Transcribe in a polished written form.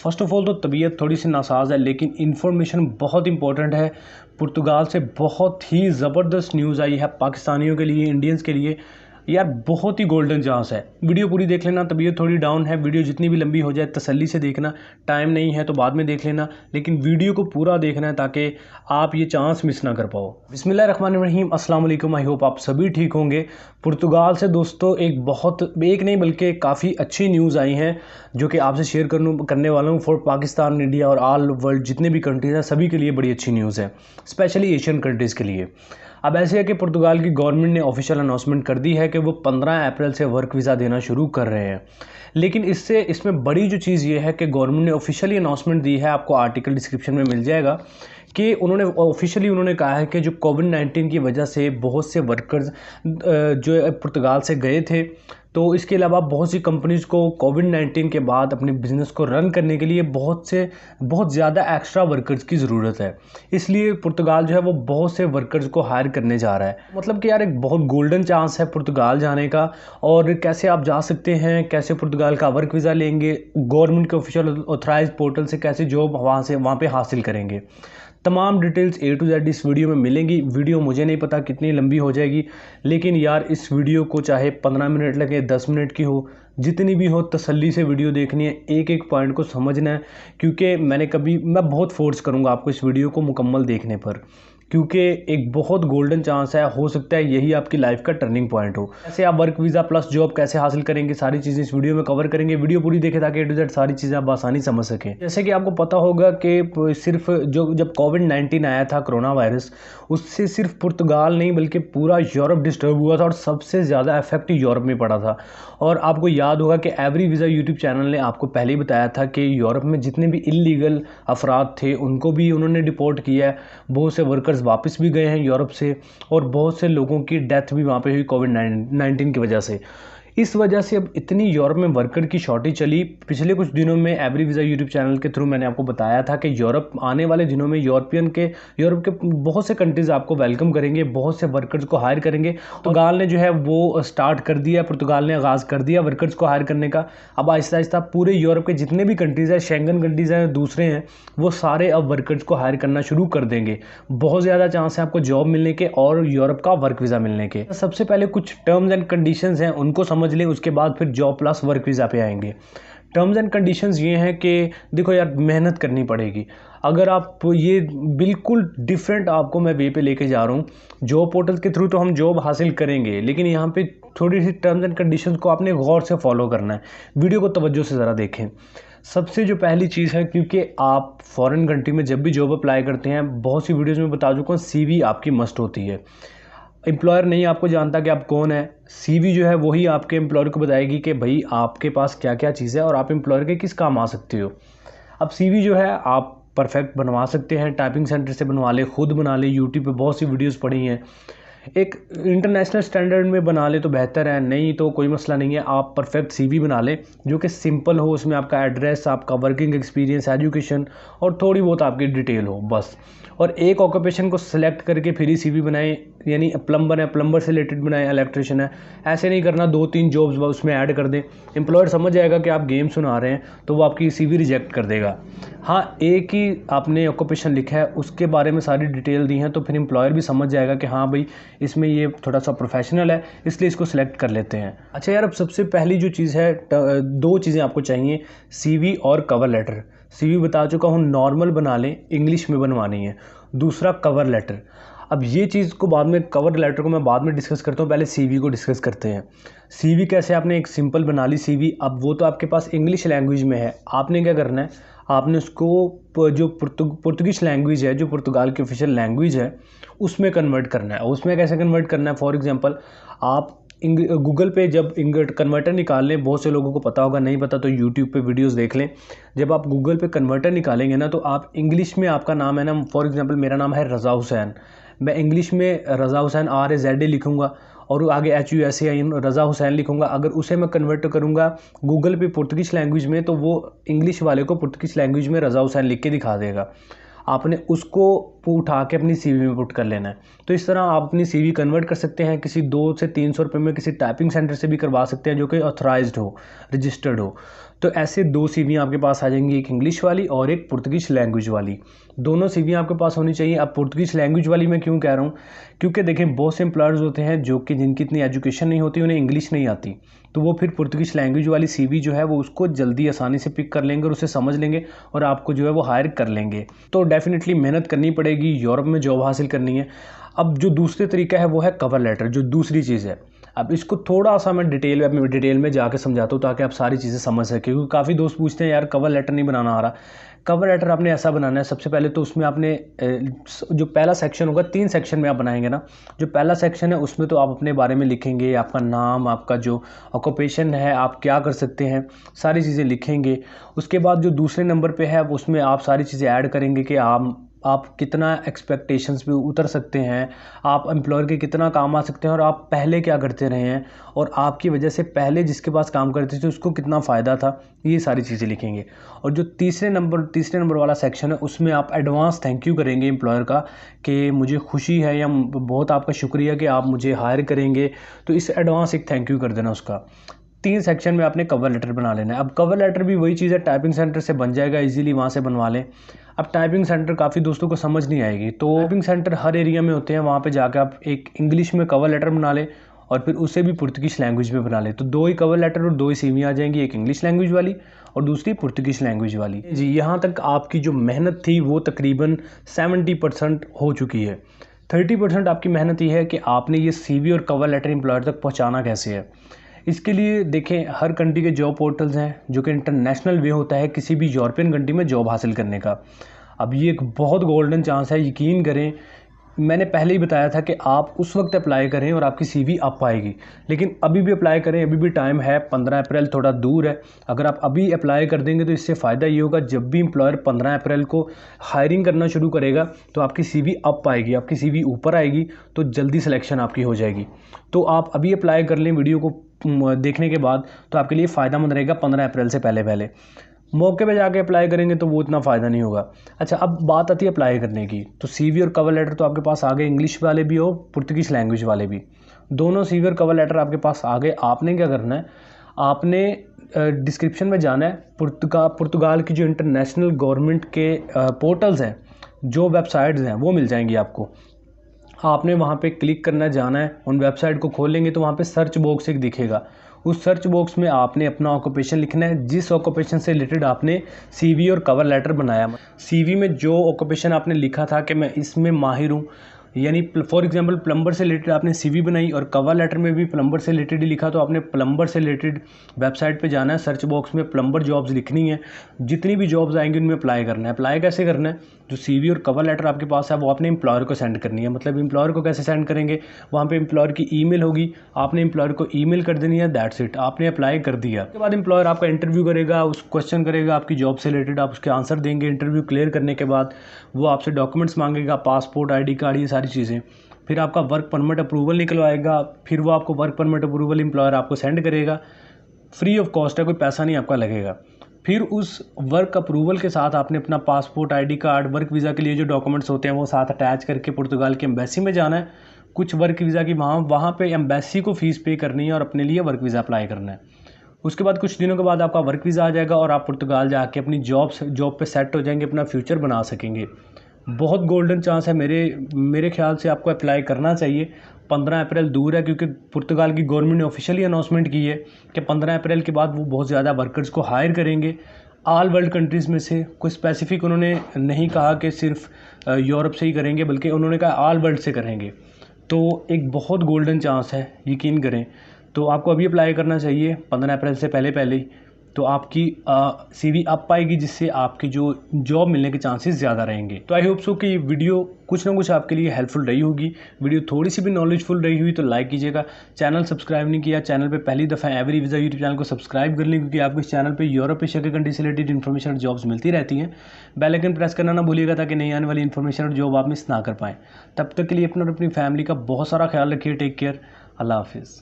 First of all तो तबीयत थोड़ी सी नासाज है, लेकिन इन्फॉर्मेशन बहुत इंपॉर्टेंट है। पुर्तगाल से बहुत ही ज़बरदस्त न्यूज़ आई है पाकिस्तानियों के लिए, इंडियंस के लिए। यार बहुत ही गोल्डन चांस है। वीडियो पूरी देख लेना। तबीयत थोड़ी डाउन है, वीडियो जितनी भी लंबी हो जाए तसल्ली से देखना। टाइम नहीं है तो बाद में देख लेना, लेकिन वीडियो को पूरा देखना है ताकि आप ये चांस मिस ना कर पाओ। बिस्मिल्लाहिर्रहमानिर्रहीम, अस्सलाम वालेकुम। आई होप आप सभी ठीक होंगे। पुर्तगाल से दोस्तों एक नहीं बल्कि काफ़ी अच्छी न्यूज़ आई हैं जो कि आपसे शेयर करने वाला हूँ फॉर पाकिस्तान, इंडिया और ऑल वर्ल्ड जितने भी कंट्रीज़ हैं सभी के लिए बड़ी अच्छी न्यूज़ है, स्पेशली एशियन कंट्रीज़ के लिए। अब ऐसे है कि पुर्तगाल की गवर्नमेंट ने ऑफिशियल अनाउंसमेंट कर दी है कि वो 15 अप्रैल से वर्क वीज़ा देना शुरू कर रहे हैं। लेकिन इसमें बड़ी जो चीज़ ये है कि गवर्नमेंट ने ऑफिशियली अनाउंसमेंट दी है, आपको आर्टिकल डिस्क्रिप्शन में मिल जाएगा, कि उन्होंने कहा है कि जो कोविड-19 की वजह से बहुत से वर्कर्स जो पुर्तगाल से गए थे, तो इसके अलावा बहुत सी कंपनीज़ को कोविड-19 के बाद अपने बिज़नेस को रन करने के लिए बहुत ज़्यादा एक्स्ट्रा वर्कर्स की ज़रूरत है। इसलिए पुर्तगाल जो है वो बहुत से वर्कर्स को हायर करने जा रहा है। मतलब कि यार एक बहुत गोल्डन चांस है पुर्तगाल जाने का। और कैसे आप जा सकते हैं, कैसे पुर्तगाल का वर्क वीज़ा लेंगे, गवर्नमेंट के ऑफिशियल ऑथराइज्ड पोर्टल से कैसे जॉब वहाँ पे हासिल करेंगे, तमाम डिटेल्स A to Z इस वीडियो में मिलेंगी। वीडियो मुझे नहीं पता कितनी लंबी हो जाएगी, लेकिन यार इस वीडियो को चाहे 15 मिनट लगे, 10 मिनट की हो, जितनी भी हो, तसल्ली से वीडियो देखनी है, एक एक पॉइंट को समझना है। क्योंकि मैं बहुत फोर्स करूँगा आपको इस वीडियो को मुकम्मल देखने पर, क्योंकि एक बहुत गोल्डन चांस है। हो सकता है यही आपकी लाइफ का टर्निंग पॉइंट हो। कैसे आप वर्क वीज़ा प्लस जॉब कैसे हासिल करेंगे, सारी चीज़ें इस वीडियो में कवर करेंगे। वीडियो पूरी देखें ताकि A to Z सारी चीज़ें आप आसानी समझ सकें। जैसे कि आपको पता होगा कि सिर्फ जब कोविड-19 आया था, कोरोना वायरस, उससे सिर्फ पुर्तगाल नहीं बल्कि पूरा यूरोप डिस्टर्ब हुआ था और सबसे ज़्यादा इफेक्ट यूरोप में पड़ा था। और आपको याद होगा कि एवरी वीज़ा यूट्यूब चैनल ने आपको पहले ही बताया था कि यूरोप में जितने भी इलीगल अफराद थे उनको भी उन्होंने डिपोर्ट किया है। बहुत से वर्कर्स वापस भी गए हैं यूरोप से, और बहुत से लोगों की डेथ भी वहाँ पे हुई कोविड-19 की वजह से। इस वजह से अब इतनी यूरोप में वर्कर की शॉर्टेज चली। पिछले कुछ दिनों में एवरी वीज़ा यूट्यूब चैनल के थ्रू मैंने आपको बताया था कि यूरोप आने वाले दिनों में यूरोप के बहुत से कंट्रीज़ आपको वेलकम करेंगे, बहुत से वर्कर्स को हायर करेंगे। पुर्तगाल ने जो है वो स्टार्ट कर दिया, पुर्तगाल ने आगाज़ कर दिया वर्कर्स को हायर करने का। अब आहिस्ता आहिस्ता पूरे यूरोप के जितने भी कंट्रीज़ हैं, शेंगन कंट्रीज़ हैं, दूसरे हैं, वो सारे अब वर्कर्स को हायर करना शुरू कर देंगे। बहुत ज़्यादा चांस है आपको जॉब मिलने के और यूरोप का वर्क वीज़ा मिलने के। सबसे पहले कुछ टर्म्स एंड कंडीशंस हैं, उनको समझ लें, उसके बाद फिर जॉब प्लस वर्क वीज़ा पे आएंगे। टर्म्स एंड कंडीशंस ये हैं कि देखो यार, मेहनत करनी पड़ेगी। अगर आप ये बिल्कुल डिफरेंट आपको मैं वे पे लेके जा रहा हूँ। जॉब पोर्टल के थ्रू तो हम जॉब हासिल करेंगे, लेकिन यहाँ पे थोड़ी सी टर्म्स एंड कंडीशंस को आपने गौर से फॉलो करना है। वीडियो को तवज्जो से ज़रा देखें। सबसे जो पहली चीज़ है, क्योंकि आप फॉरेन कंट्री में जब भी जॉब अप्लाई करते हैं, बहुत सी वीडियोज़ में बता चुका हूँ, CV आपकी मस्ट होती है। एम्प्लॉयर नहीं आपको जानता कि आप कौन है, CV जो है वही आपके एम्प्लॉयर को बताएगी कि भाई आपके पास क्या क्या चीज़ है और आप एम्प्लॉयर के किस काम आ सकते हो। अब CV जो है आप परफेक्ट बनवा सकते हैं, टाइपिंग सेंटर से बनवा ले, खुद बना ले, यूट्यूब पे बहुत सी वीडियोस पड़ी हैं। एक इंटरनेशनल स्टैंडर्ड में बना ले तो बेहतर है, नहीं तो कोई मसला नहीं है, आप परफेक्ट CV बना ले जो कि सिंपल हो, उसमें आपका एड्रेस, आपका वर्किंग एक्सपीरियंस, एजुकेशन और थोड़ी बहुत आपकी डिटेल हो बस। और एक ऑक्यूपेशन को सिलेक्ट करके फिर ही CV बनाएं, यानी प्लम्बर है प्लम्बर से रिलेटेड बनाएं, इलेक्ट्रिशियन है, ऐसे नहीं करना 2-3 जॉब्स उसमें ऐड कर दें। एम्प्लॉयर समझ जाएगा कि आप गेम सुना रहे हैं तो वो आपकी CV रिजेक्ट कर देगा। हाँ, एक ही आपने ऑक्यूपेशन लिखा है, उसके बारे में सारी डिटेल दी हैं, तो फिर एम्प्लॉयर भी समझ जाएगा कि हाँ भाई इसमें ये थोड़ा सा प्रोफेशनल है, इसलिए इसको सिलेक्ट कर लेते हैं। अच्छा यार, अब सबसे पहली जो चीज़ है, 2 चीज़ें आपको चाहिए, CV और कवर लेटर। CV बता चुका हूँ, नॉर्मल बना लें, इंग्लिश में बनवानी है। दूसरा कवर लेटर। अब ये चीज़ को बाद में, कवर लेटर को मैं बाद में डिस्कस करता हूँ, पहले CV को डिस्कस करते हैं। CV कैसे आपने एक सिंपल बना ली CV। अब वो तो आपके पास इंग्लिश लैंग्वेज में है, आपने क्या करना है, आपने उसको जो पुर्तगीज लैंग्वेज है, जो पुर्तगाल की ऑफिशियल लैंग्वेज है, उसमें कन्वर्ट करना है। उसमें कैसे कन्वर्ट करना है, फॉर एग्जांपल आप गूगल पे जब कन्वर्टर निकाल लें, बहुत से लोगों को पता होगा, नहीं पता तो यूट्यूब पे वीडियोस देख लें। जब आप गूगल पे कन्वर्टर निकालेंगे ना, तो आप इंग्लिश में, आपका नाम है ना, फॉर एग्जांपल मेरा नाम है रज़ा हुसैन, मैं इंग्लिश में रज़ा हुसैन RAZA लिखूँगा और आगे HUSAIN रज़ा हुसैन लिखूँगा। अगर उसे मैं कन्वर्ट करूँगा गूगल पे पुर्तगीज लैंग्वेज में, तो वो इंग्लिश वाले को पुर्तगीज लैंग्वेज में रज़ा हुसैन लिख के दिखा देगा। आपने उसको उठा के अपनी CV में पुट कर लेना है। तो इस तरह आप अपनी CV कन्वर्ट कर सकते हैं, किसी 200 से 300 रुपये में किसी टाइपिंग सेंटर से भी करवा सकते हैं जो कि ऑथराइज्ड हो, रजिस्टर्ड हो। तो ऐसे 2 CV आपके पास आ जाएंगी, एक इंग्लिश वाली और एक पुर्तगीज लैंग्वेज वाली। दोनों CV आपके पास होनी चाहिए। अब पुर्तगीज लैंग्वेज वाली मैं क्यों कह रहा हूँ, क्योंकि देखें बहुत से एम्प्लॉयर्स होते हैं जो कि जिनकी इतनी एजुकेशन नहीं होती, उन्हें इंग्लिश नहीं आती, तो वो फिर पुर्तगीज लैंग्वेज वाली CV जो है वो उसको जल्दी आसानी से पिक कर लेंगे और उसे समझ लेंगे और आपको जो है वो हायर कर लेंगे। तो डेफिनेटली मेहनत करनी पड़ेगी, यूरोप में जॉब हासिल करनी है। अब जो दूसरे तरीका है वो है कवर लेटर, जो दूसरी चीज़ है। अब इसको थोड़ा सा मैं डिटेल में जाके समझाता हूँ ताकि आप सारी चीज़ें समझ सकें, क्योंकि काफ़ी दोस्त पूछते हैं यार कवर लेटर नहीं बनाना आ रहा। कवर लेटर आपने ऐसा बनाना है, सबसे पहले तो उसमें आपने जो पहला सेक्शन होगा, 3 सेक्शन में आप बनाएंगे ना। जो पहला सेक्शन है उसमें तो आप अपने बारे में लिखेंगे, आपका नाम, आपका जो ऑक्यूपेशन है, आप क्या कर सकते हैं, सारी चीज़ें लिखेंगे। उसके बाद जो दूसरे नंबर पे है उसमें आप सारी चीज़ें ऐड करेंगे कि आप कितना एक्सपेक्टेशंस पे उतर सकते हैं, आप एम्प्लॉयर के कितना काम आ सकते हैं, और आप पहले क्या करते रहे हैं, और आपकी वजह से पहले जिसके पास काम करते थे उसको कितना फ़ायदा था, ये सारी चीज़ें लिखेंगे। और जो तीसरे नंबर वाला सेक्शन है उसमें आप एडवांस थैंक यू करेंगे एम्प्लॉयर का कि मुझे खुशी है या बहुत आपका शुक्रिया कि आप मुझे हायर करेंगे, तो इस एडवांस एक थैंक यू कर देना उसका। 3 सेक्शन में आपने कवर लेटर बना लेना है। अब कवर लेटर भी वही चीज़ है, टाइपिंग सेंटर से बन जाएगा, इजीली वहाँ से बनवा लें। अब टाइपिंग सेंटर काफ़ी दोस्तों को समझ नहीं आएगी, तो टाइपिंग सेंटर हर एरिया में होते हैं, वहाँ पे जाकर आप एक इंग्लिश में कवर लेटर बना लें और फिर उसे भी पुर्तगीज लैंग्वेज में बना लें। तो 2 ही कवर लेटर और 2 ही CV आ जाएंगी, एक इंग्लिश लैंग्वेज वाली और दूसरी पुर्तगीज लैंग्वेज वाली। जी, यहाँ तक आपकी जो मेहनत थी वो तकरीबन 70% हो चुकी है। 30% आपकी मेहनत ये है कि आपने ये CV और कवर लेटर एम्प्लॉयर तक पहुँचाना कैसे है। इसके लिए देखें, हर कंट्री के जॉब पोर्टल्स हैं जो कि इंटरनेशनल वे होता है किसी भी यूरोपियन कंट्री में जॉब हासिल करने का। अब ये एक बहुत गोल्डन चांस है, यकीन करें। मैंने पहले ही बताया था कि आप उस वक्त अप्लाई करें और आपकी CV आप आएगी, लेकिन अभी भी अप्लाई करें, अभी भी टाइम है। 15 अप्रैल थोड़ा दूर है, अगर आप अभी अप्लाई कर देंगे तो इससे फ़ायदा ये होगा, जब भी एम्प्लॉयर 15 अप्रैल को हायरिंग करना शुरू करेगा तो आपकी CV अप आएगी, आपकी CV ऊपर आएगी, तो जल्दी सिलेक्शन आपकी हो जाएगी। तो आप अभी अप्लाई कर लें वीडियो को देखने के बाद, तो आपके लिए फ़ायदेमंद रहेगा। 15 अप्रैल से पहले मौके पे जाके अप्लाई करेंगे तो वो इतना फ़ायदा नहीं होगा। अच्छा, अब बात आती है अप्लाई करने की। तो CV और कवर लेटर तो आपके पास आ गए, इंग्लिश वाले भी हो, पुर्तगीज लैंग्वेज वाले भी, दोनों CV और कवर लेटर आपके पास आ गए। आपने क्या करना है, आपने डिस्क्रिप्शन में जाना है, पुर्तगाल की जो इंटरनेशनल गवर्नमेंट के पोर्टल्स हैं, जो वेबसाइट्स हैं वो मिल जाएंगी आपको। आपने वहाँ पे क्लिक करना है, जाना है, उन वेबसाइट को खोलेंगे तो वहाँ पे सर्च बॉक्स एक दिखेगा। उस सर्च बॉक्स में आपने अपना ऑक्यूपेशन लिखना है, जिस ऑक्यूपेशन से रिलेटेड आपने CV और कवर लेटर बनाया। CV में जो ऑक्यूपेशन आपने लिखा था कि मैं इसमें माहिर हूँ, यानी फॉर एग्जांपल प्लम्बर से रिलेटेड आपने CV बनाई और कवर लेटर में भी प्लम्बर से रिलेटेड ही लिखा, तो आपने प्लम्बर से रिलेटेड वेबसाइट पे जाना है, सर्च बॉक्स में प्लम्बर जॉब्स लिखनी है, जितनी भी जॉब्स आएंगी उनमें अप्लाई करना है। अप्लाई कैसे करना है, जो CV और कवर लेटर आपके पास है वो आपने एम्प्लॉयर को सेंड करनी है। मतलब एम्प्लॉयर को कैसे सेंड करेंगे, वहाँ पे एम्प्लॉयर की ईमेल होगी, आपने एम्प्लॉयर को ईमेल कर देनी है, दैट्स इट, आपने अप्लाई कर दिया। उसके बाद एम्प्लॉयर आपका इंटरव्यू करेगा, उस क्वेश्चन करेगा आपकी जॉब से रिलेटेड, आप उसके आंसर देंगे। इंटरव्यू क्लियर करने के बाद वो आपसे डॉक्यूमेंट्स मांगेगा, पासपोर्ट, ID कार्ड, ये सारी चीज़ें। फिर आपका वर्क परमिट अप्रूवल निकलवाएगा, फिर वो आपको वर्क परमिट अप्रूवल एम्प्लॉयर आपको सेंड करेगा, फ्री ऑफ कॉस्ट है, कोई पैसा नहीं आपका लगेगा। फिर उस वर्क अप्रूवल के साथ आपने अपना passport, ID card, work visa के लिए जो डॉक्यूमेंट्स होते हैं वो साथ अटैच करके पुर्तगाल की एम्बेसी में जाना है। कुछ वर्क वीज़ा की वहाँ पे एम्बेसी को फ़ीस पे करनी है और अपने लिए वर्क वीज़ा अप्लाई करना है। उसके बाद कुछ दिनों के बाद आपका वर्क वीज़ा आ जाएगा और आप पुर्तगाल जाके अपनी जॉब पे सेट हो जाएंगे, अपना फ्यूचर बना सकेंगे। बहुत गोल्डन चांस है, मेरे ख्याल से आपको अप्लाई करना चाहिए। 15 अप्रैल दूर है, क्योंकि पुर्तगाल की गवर्नमेंट ने ऑफिशियली अनाउंसमेंट की है कि 15 अप्रैल के बाद वो बहुत ज़्यादा वर्कर्स को हायर करेंगे ऑल वर्ल्ड कंट्रीज़ में से। कोई स्पेसिफिक उन्होंने नहीं कहा कि सिर्फ यूरोप से ही करेंगे, बल्कि उन्होंने कहा ऑल वर्ल्ड से करेंगे। तो एक बहुत गोल्डन चांस है, यकीन करें। तो आपको अभी अप्लाई करना चाहिए 15 अप्रैल से पहले ही, तो आपकी CV अप पाएगी, जिससे आपकी जो जॉब मिलने के चांसेस ज़्यादा रहेंगे। तो आई होप सो कि ये वीडियो कुछ ना कुछ आपके लिए हेल्पफुल रही होगी। वीडियो थोड़ी सी भी नॉलेजफुल रही हुई तो लाइक कीजिएगा। चैनल सब्सक्राइब नहीं किया, चैनल पे पहली दफ़ा एवरी वीज़ा यूट्यूब चैनल को सब्सक्राइब कर लें, क्योंकि आपको इस चैनल पे यूरोप एशिया के कंट्री से रिलेटेड इन्फॉर्मेशन और जॉब्स मिलती रहती हैं। बेल आइकन प्रेस करना ना भूलिएगा, ताकि नई आने वाली इन्फॉर्मेशन और जॉब आप मिस ना कर पाएँ। तब तक के लिए अपना और अपनी फैमिली का बहुत सारा ख्याल रखिए। टेक केयर, अल्लाह हाफिज़।